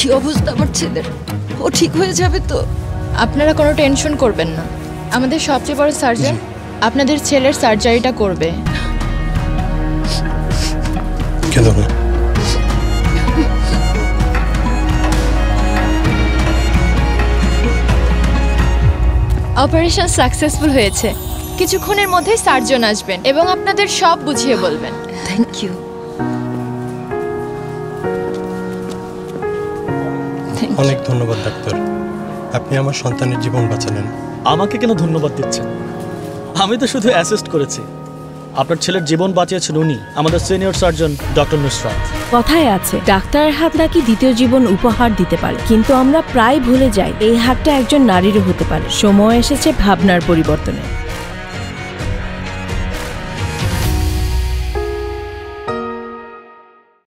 কি অবস্থা আমার ছেলের? ও ঠিক হয়ে যাবে তো? আপনারা কোনো টেনশন করবেন না, আমাদের সবচেয়ে বড় সার্জন আপনাদের ছেলের সার্জারিটা করবে। অপারেশন সাকসেসফুল হয়েছে। কিছুক্ষণের মধ্যেই সার্জন আসবেন এবং আপনাদের সব বুঝিয়ে বলবেন। Thank you. অনেক ধন্যবাদ ডাক্তার, আপনি আমার সন্তানের জীবন বাঁচালেন। আমাকে কেন ধন্যবাদ দিচ্ছেন? আমি তো শুধু অ্যাসিস্ট করেছি। আপনার ছেলের জীবন বাঁচিয়েছেন উনি, আমাদের সিনিয়র সার্জন ডক্টর নুসরাত। কথায় আছে ডাক্তারের হাত নাকি দ্বিতীয় জীবন উপহার দিতে পারে, কিন্তু আমরা প্রায় ভুলে যাই এই হাতটা একজন নারীরও হতে পারে। সময় এসেছে ভাবনার পরিবর্তনে।